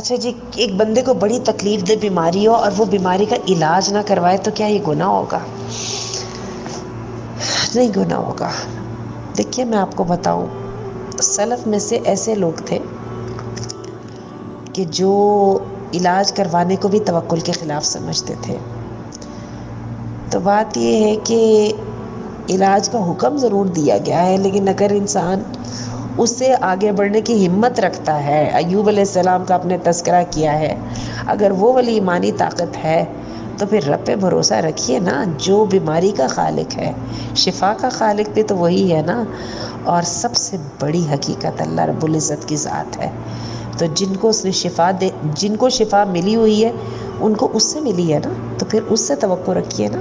اچھا جی، ایک بندے کو بڑی تکلیف دہ بیماری ہو اور وہ بیماری کا علاج نہ کروائے تو کیا یہ گناہ ہوگا؟ نہیں گناہ ہوگا۔ دیکھیے میں آپ کو بتاؤں، سلف میں سے ایسے لوگ تھے کہ جو علاج کروانے کو بھی توکل کے خلاف سمجھتے تھے۔ تو بات یہ ہے کہ علاج کا حکم ضرور دیا گیا ہے، لیکن اگر انسان اس سے آگے بڑھنے کی ہمت رکھتا ہے، ایوب علیہ السلام کا آپ نے تذکرہ کیا ہے، اگر وہ والی ایمانی طاقت ہے تو پھر رب پہ بھروسہ رکھیے نا، جو بیماری کا خالق ہے، شفا کا خالق بھی تو وہی ہے نا۔ اور سب سے بڑی حقیقت اللہ رب العزت کی ذات ہے، تو جن کو اس نے جن کو شفا ملی ہوئی ہے ان کو اس سے ملی ہے نا، تو پھر اس سے توقع رکھیے نا۔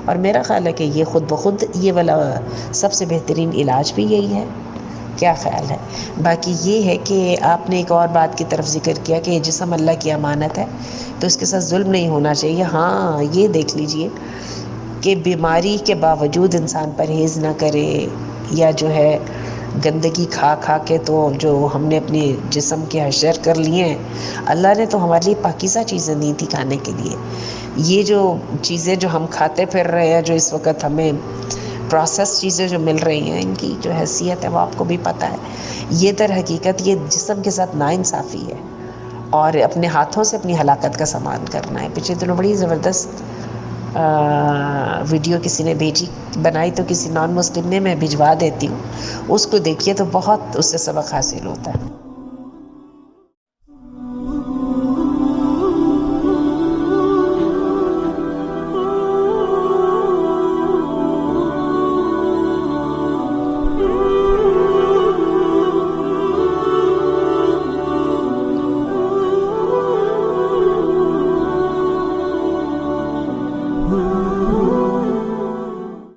اور میرا خیال ہے کہ یہ خود بخود یہ والا سب سے بہترین علاج بھی یہی ہے۔ کیا خیال ہے؟ باقی یہ ہے کہ آپ نے ایک اور بات کی طرف ذکر کیا کہ یہ جسم اللہ کی امانت ہے تو اس کے ساتھ ظلم نہیں ہونا چاہیے۔ ہاں یہ دیکھ لیجئے کہ بیماری کے باوجود انسان پرہیز نہ کرے، یا جو ہے گندگی کھا کھا کے تو جو ہم نے اپنے جسم کے حشر کر لیے ہیں، اللہ نے تو ہمارے لیے پاکیزہ چیزیں دی تھی کھانے کے لیے۔ یہ جو چیزیں جو ہم کھاتے پھر رہے ہیں، جو اس وقت ہمیں پروسیس چیزیں جو مل رہی ہیں، ان کی جو حیثیت ہے وہ آپ کو بھی پتہ ہے۔ یہ در حقیقت یہ جسم کے ساتھ ناانصافی ہے اور اپنے ہاتھوں سے اپنی ہلاکت کا سامان کرنا ہے۔ پچھلے دنوں بڑی زبردست ویڈیو کسی نے بھیجی، بنائی تو کسی نان مسلم نے، میں بھجوا دیتی ہوں، اس کو دیکھیے تو بہت اس سے سبق حاصل ہوتا ہے۔